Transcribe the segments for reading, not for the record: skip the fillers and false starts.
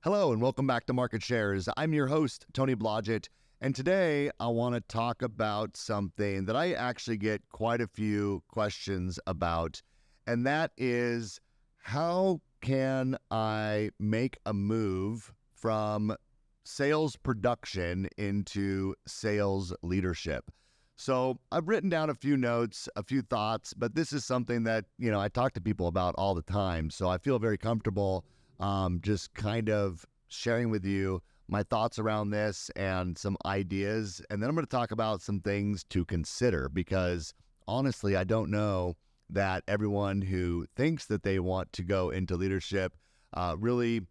Hello and welcome back to Market Shares. I'm your host, Tony Blodgett, and today I want to talk about something that I actually get quite a few questions about, and that is how can I make a move from sales production into sales leadership? So I've written down a few notes, a few thoughts, but this is something that, I talk to people about all the time. So I feel very comfortable just kind of sharing with you my thoughts around this and some ideas. And then I'm going to talk about some things to consider because honestly, I don't know that everyone who thinks that they want to go into leadership really,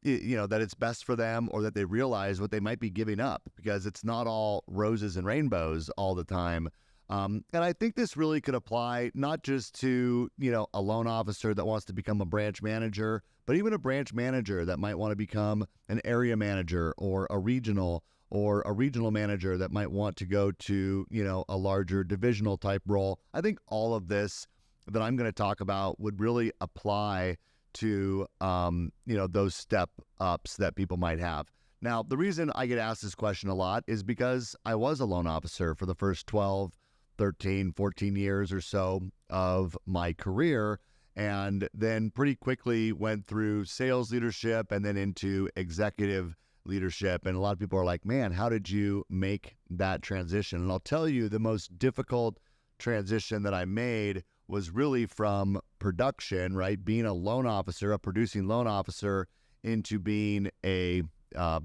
that it's best for them or that they realize what they might be giving up because it's not all roses and rainbows all the time. And I think this really could apply not just to, a loan officer that wants to become a branch manager, but even a branch manager that might want to become an area manager or a regional manager that might want to go to, a larger divisional type role. I think all of this that I'm going to talk about would really apply to, those step ups that people might have. Now, the reason I get asked this question a lot is because I was a loan officer for the first 12, 13, 14 years or so of my career, and then pretty quickly went through sales leadership and then into executive leadership. And a lot of people are like, man, how did you make that transition? And I'll tell you, the most difficult transition that I made was really from production, right? Being a loan officer, a producing loan officer, into being a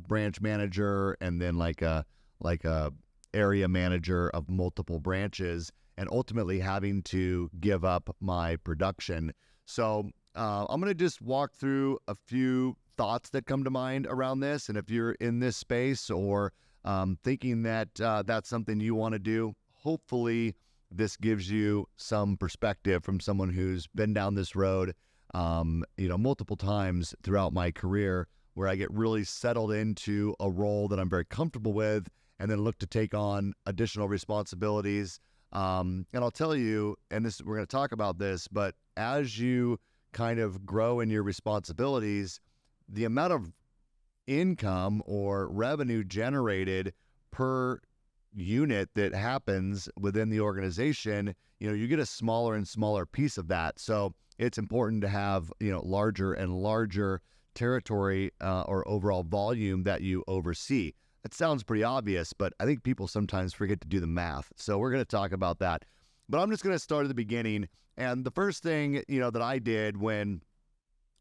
branch manager and then like a area manager of multiple branches, and ultimately having to give up my production. So I'm going to just walk through a few thoughts that come to mind around this. And if you're in this space or thinking that that's something you want to do, hopefully this gives you some perspective from someone who's been down this road, multiple times throughout my career, where I get really settled into a role that I'm very comfortable with and then look to take on additional responsibilities. And I'll tell you, and we're going to talk about this, but as you kind of grow in your responsibilities, the amount of income or revenue generated per unit that happens within the organization, you get a smaller and smaller piece of that. So it's important to have, larger and larger territory or overall volume that you oversee. It sounds pretty obvious, but I think people sometimes forget to do the math. So we're going to talk about that. But I'm just going to start at the beginning. And the first thing, that I did when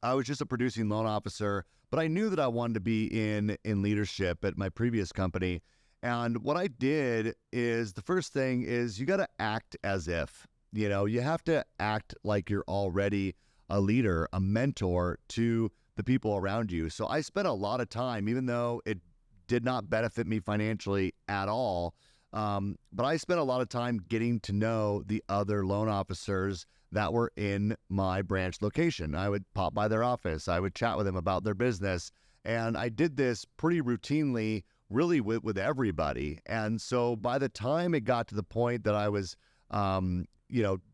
I was just a producing loan officer, but I knew that I wanted to be in leadership at my previous company. And what I did is the first thing is you got to act as if, you have to act like you're already a leader, a mentor to the people around you. So I spent a lot of time, even though it did not benefit me financially at all. But I spent a lot of time getting to know the other loan officers that were in my branch location. I would pop by their office. I would chat with them about their business. And I did this pretty routinely, really with everybody. And so by the time it got to the point that I was,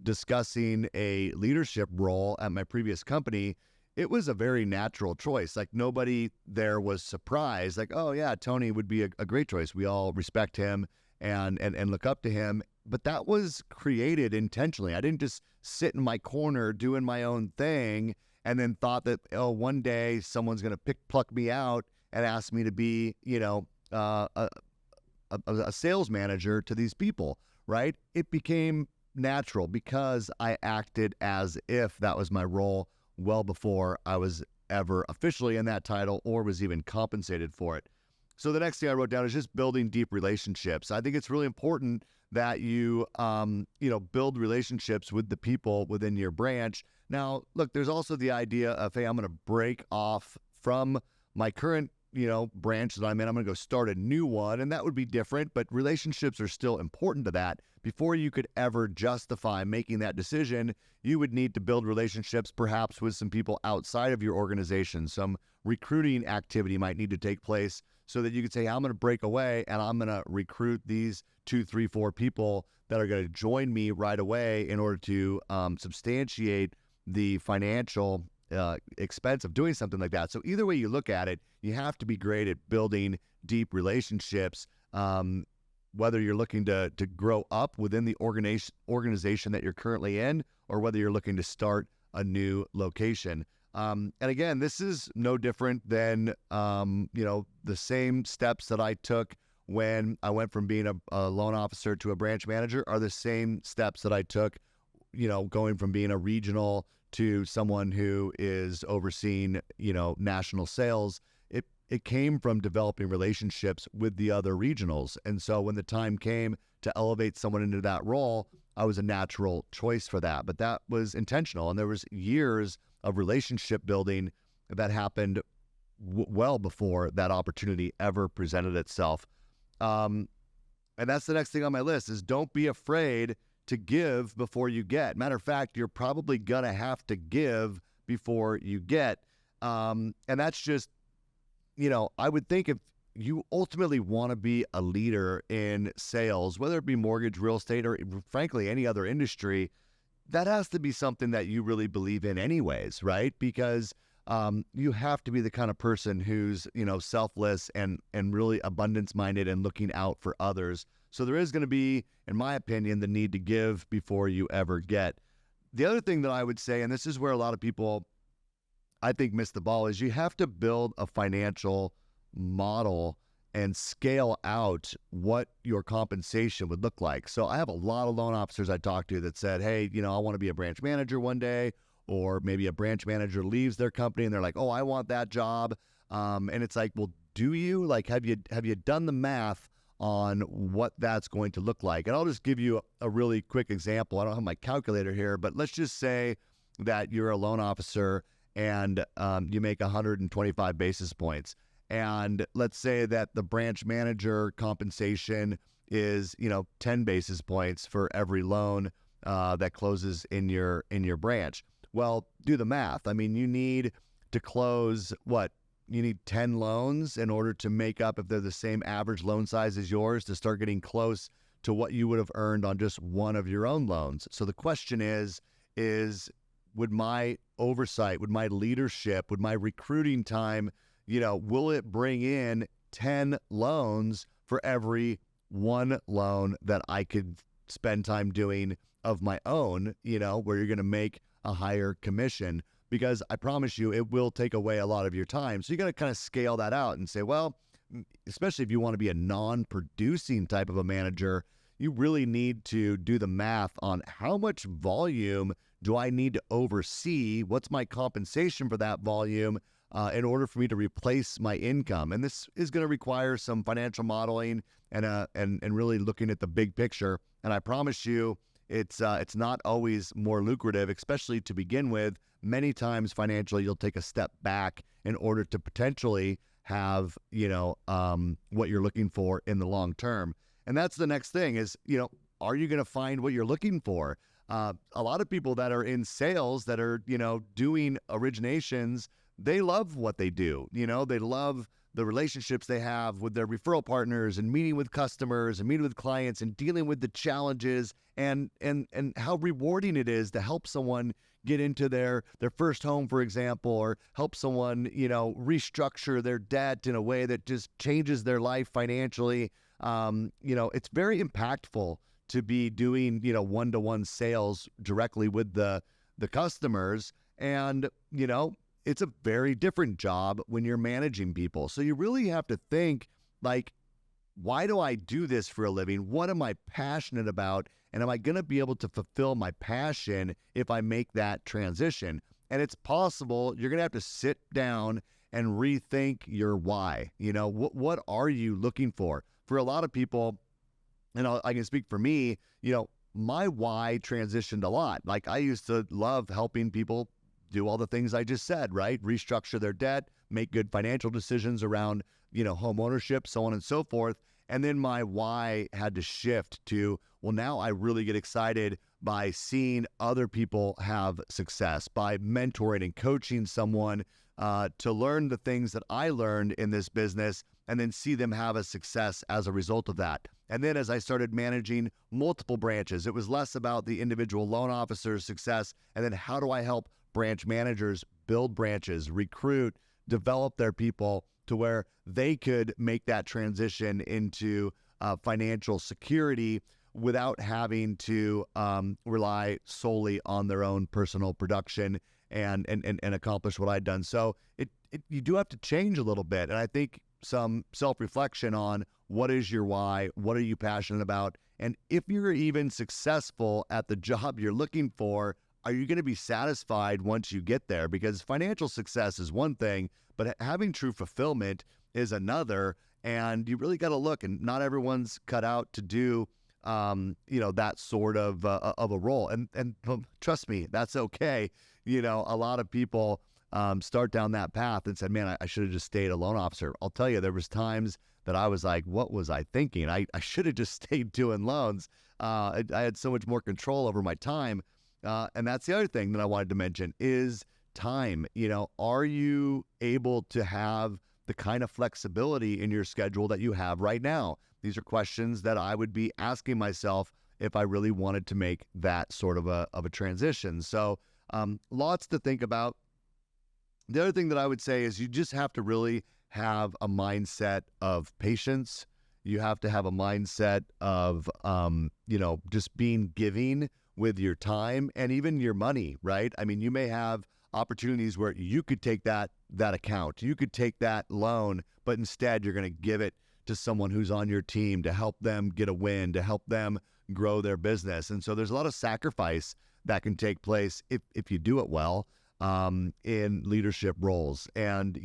discussing a leadership role at my previous company, it was a very natural choice. Like nobody there was surprised. Like, oh yeah, Tony would be a great choice. We all respect him and look up to him. But that was created intentionally. I didn't just sit in my corner doing my own thing and then thought that, one day someone's going to pluck me out and ask me to be, a sales manager to these people, right? It became natural because I acted as if that was my role well before I was ever officially in that title or was even compensated for it. So the next thing I wrote down is just building deep relationships. I think it's really important that you, build relationships with the people within your branch. Now, look, there's also the idea of, hey, I'm going to break off from my current, branch that I'm in. I'm going to go start a new one, and that would be different, but relationships are still important to that. Before you could ever justify making that decision, you would need to build relationships perhaps with some people outside of your organization. Some recruiting activity might need to take place so that you could say, I'm going to break away and I'm going to recruit these 2, 3, 4 people that are going to join me right away in order to substantiate the financial expense of doing something like that. So either way you look at it, you have to be great at building deep relationships, whether you're looking to grow up within the organization that you're currently in, or whether you're looking to start a new location. And again, this is no different than, the same steps that I took when I went from being a loan officer to a branch manager are the same steps that I took, going from being a regional to someone who is overseeing, national sales. It came from developing relationships with the other regionals. And so when the time came to elevate someone into that role, I was a natural choice for that. But that was intentional. And there was years of relationship building that happened well before that opportunity ever presented itself. And that's the next thing on my list is don't be afraid to give before you get. Matter of fact, you're probably going to have to give before you get. And that's just, I would think if you ultimately want to be a leader in sales, whether it be mortgage, real estate, or frankly, any other industry, that has to be something that you really believe in anyways, right? Because you have to be the kind of person who's, selfless and really abundance-minded and looking out for others. So there is going to be, in my opinion, the need to give before you ever get. The other thing that I would say, and this is where a lot of people, I think, miss the ball, is you have to build a financial model and scale out what your compensation would look like. So I have a lot of loan officers I talk to that said, hey, I want to be a branch manager one day, or maybe a branch manager leaves their company and they're like, oh, I want that job. And it's like, well, do you? Like, have you done the math on what that's going to look like? And I'll just give you a really quick example. I don't have my calculator here, but let's just say that you're a loan officer and you make 125 basis points. And let's say that the branch manager compensation is, 10 basis points for every loan that closes in your branch. Well, do the math. I mean, you need to close what? You need 10 loans in order to make up, if they're the same average loan size as yours, to start getting close to what you would have earned on just one of your own loans. So the question is would my oversight, would my leadership, would my recruiting time, will it bring in 10 loans for every one loan that I could spend time doing of my own, where you're going to make a higher commission? Because I promise you, it will take away a lot of your time. So you got to kind of scale that out and say, well, especially if you want to be a non-producing type of a manager, you really need to do the math on how much volume do I need to oversee? What's my compensation for that volume in order for me to replace my income? And this is going to require some financial modeling and really looking at the big picture. And I promise you, it's not always more lucrative, especially to begin with. Many times financially, you'll take a step back in order to potentially have, what you're looking for in the long term. And that's the next thing is, are you going to find what you're looking for? A lot of people that are in sales that are, doing originations, they love what they do. They love the relationships they have with their referral partners and meeting with customers and meeting with clients and dealing with the challenges and how rewarding it is to help someone get into their first home, for example, or help someone, restructure their debt in a way that just changes their life financially. It's very impactful to be doing, one-to-one sales directly with the customers. And, it's a very different job when you're managing people. So you really have to think, like, why do I do this for a living? What am I passionate about? And am I going to be able to fulfill my passion if I make that transition? And it's possible you're going to have to sit down and rethink your why. What are you looking for? For a lot of people, and I can speak for me, my why transitioned a lot. Like, I used to love helping people do all the things I just said, right? Restructure their debt, make good financial decisions around, home ownership, so on and so forth. And then my why had to shift to, well, now I really get excited by seeing other people have success, by mentoring and coaching someone to learn the things that I learned in this business and then see them have a success as a result of that. And then as I started managing multiple branches, it was less about the individual loan officer's success and then how do I help branch managers build branches, recruit, develop their people to where they could make that transition into financial security without having to rely solely on their own personal production and accomplish what I'd done. So you do have to change a little bit. And I think some self-reflection on what is your why, what are you passionate about, and if you're even successful at the job you're looking for, are you going to be satisfied once you get there? Because financial success is one thing, but having true fulfillment is another. And you really got to look, and not everyone's cut out to do that sort of a role. And trust me, that's okay. A lot of people start down that path and said, man, I should have just stayed a loan officer. I'll tell you, there was times that I was like, what was I thinking? I should have just stayed doing loans. I had so much more control over my time. And that's the other thing that I wanted to mention is time. Are you able to have the kind of flexibility in your schedule that you have right now? These are questions that I would be asking myself if I really wanted to make that sort of a transition. So lots to think about. The other thing that I would say is you just have to really have a mindset of patience. You have to have a mindset of, just being giving with your time and even your money, right? I mean, you may have opportunities where you could take that account, you could take that loan, but instead you're going to give it to someone who's on your team to help them get a win, to help them grow their business. And so there's a lot of sacrifice that can take place if you do it well in leadership roles. And,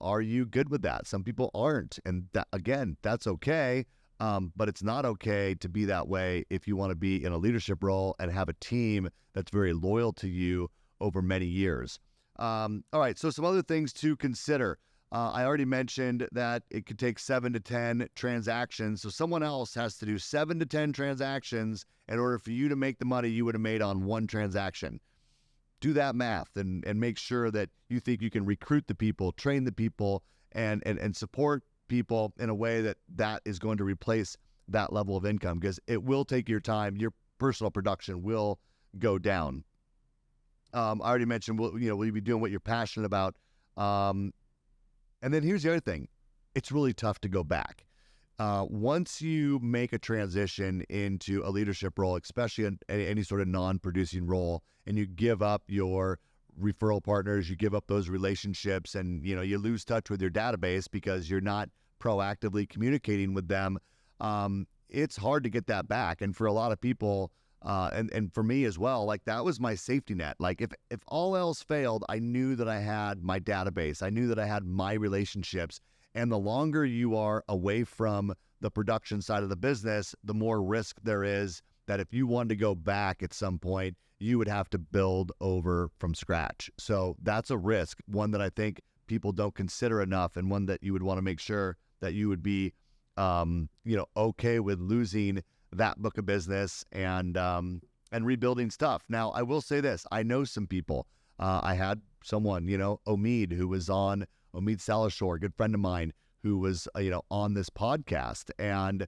are you good with that? Some people aren't. And again, that's okay. But it's not okay to be that way if you want to be in a leadership role and have a team that's very loyal to you over many years. All right, so some other things to consider. I already mentioned that it could take 7 to 10 transactions. So someone else has to do 7 to 10 transactions in order for you to make the money you would have made on one transaction. Do that math and make sure that you think you can recruit the people, train the people, and support people in a way that is going to replace that level of income, because it will take your time. Your personal production will go down. I already mentioned, will you be doing what you're passionate about? And then here's the other thing. It's really tough to go back. Once you make a transition into a leadership role, especially in any sort of non-producing role, and you give up your referral partners, you give up those relationships, and you lose touch with your database because you're not proactively communicating with them, it's hard to get that back. And for a lot of people, and for me as well, like that was my safety net. Like if all else failed, I knew that I had my database. I knew that I had my relationships. And the longer you are away from the production side of the business, the more risk there is that if you wanted to go back at some point, you would have to build over from scratch. So that's a risk, one that I think people don't consider enough, and one that you would want to make sure that you would be, okay with losing that book of business and rebuilding stuff. Now, I will say this. I know some people. I had someone, Omid, who was on Omid Salashore, a good friend of mine, who was, on this podcast. And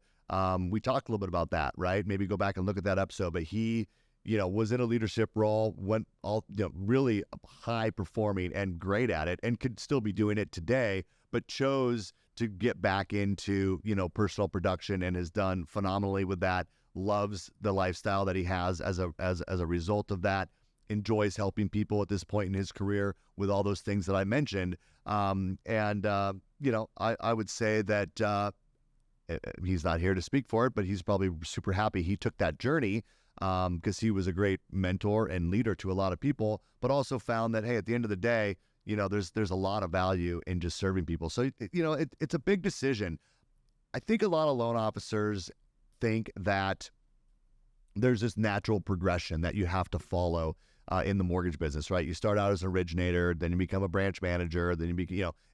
we talked a little bit about that, right? Maybe go back and look at that episode. But he, was in a leadership role, went all, really high performing and great at it, and could still be doing it today, but chose to get back into, personal production, and has done phenomenally with that. Loves the lifestyle that he has as a result of that. Enjoys helping people at this point in his career with all those things that I mentioned. I would say that he's not here to speak for it, but he's probably super happy he took that journey because he was a great mentor and leader to a lot of people, but also found that, hey, at the end of the day, there's a lot of value in just serving people. So, it's a big decision. I think a lot of loan officers think that there's this natural progression that you have to follow in the mortgage business, right? You start out as an originator, then you become a branch manager, then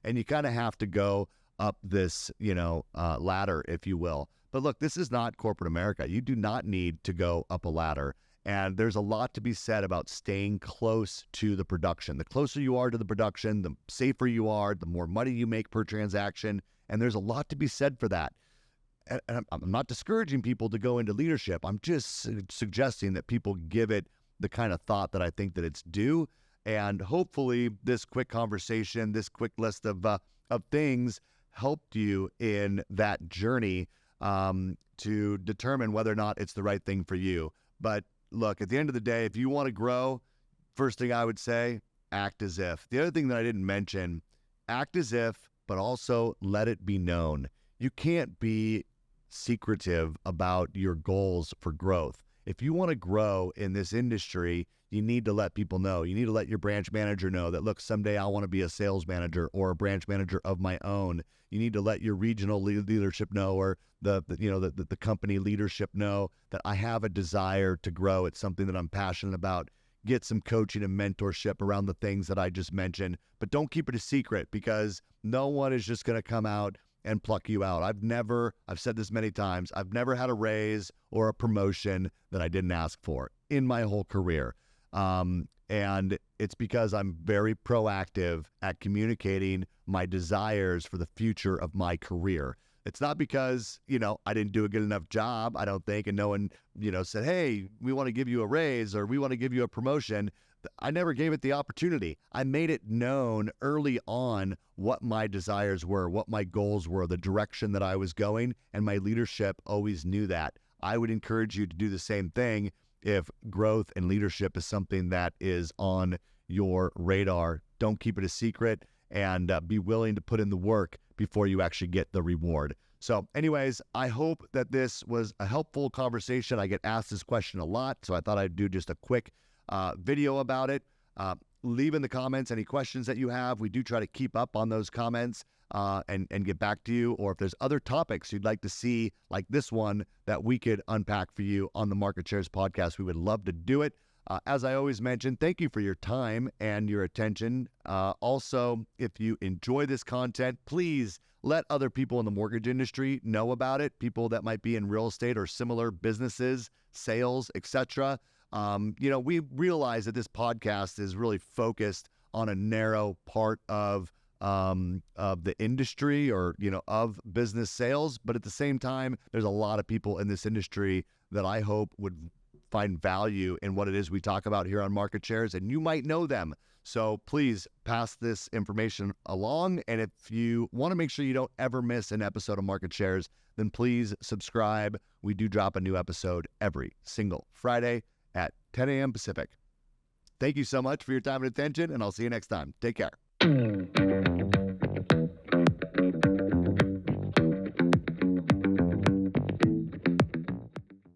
and you kind of have to go up this, ladder, if you will. But look, this is not corporate America. You do not need to go up a ladder. And there's a lot to be said about staying close to the production. The closer you are to the production, the safer you are, the more money you make per transaction. And there's a lot to be said for that. And I'm not discouraging people to go into leadership. I'm just suggesting that people give it the kind of thought that I think that it's due, And hopefully this quick conversation, this quick list of things helped you in that journey to determine whether or not it's the right thing for you. But look, at the end of the day, if you want to grow, first thing I would say, act as if. The other thing that I didn't mention, act as if, but also let it be known. You can't be secretive about your goals for growth. If you want to grow in this industry, you need to let people know. You need to let your branch manager know that, look, someday I want to be a sales manager or a branch manager of my own. You need to let your regional leadership know, or the company leadership know that I have a desire to grow. It's something that I'm passionate about. Get some coaching and mentorship around the things that I just mentioned, but don't keep it a secret, because no one is just going to come out and pluck you out. I've said this many times, I've never had a raise or a promotion that I didn't ask for in my whole career. And it's because I'm very proactive at communicating my desires for the future of my career. It's not because, I didn't do a good enough job, I don't think, and no one, said, hey, we want to give you a raise or we want to give you a promotion. I never gave it the opportunity. I made it known early on what my desires were, what my goals were, the direction that I was going, and my leadership always knew that. I would encourage you to do the same thing if growth and leadership is something that is on your radar. Don't keep it a secret, and be willing to put in the work before you actually get the reward. So anyways, I hope that this was a helpful conversation. I get asked this question a lot, so I thought I'd do just a quick video about it. Leave in the comments any questions that you have. We do try to keep up on those comments and get back to you. Or if there's other topics you'd like to see, like this one, that we could unpack for you on the Market Shares podcast, we would love to do it. As I always mention, thank you for your time and your attention. Also, if you enjoy this content, please let other people in the mortgage industry know about it, people that might be in real estate or similar businesses, sales, etc. We realize that this podcast is really focused on a narrow part of the industry, or, of business sales. But at the same time, there's a lot of people in this industry that I hope would find value in what it is we talk about here on Market Shares, and you might know them. So please pass this information along. And if you want to make sure you don't ever miss an episode of Market Shares, then please subscribe. We do drop a new episode every single Friday at 10 a.m. Pacific. Thank you so much for your time and attention, and I'll see you next time. Take care.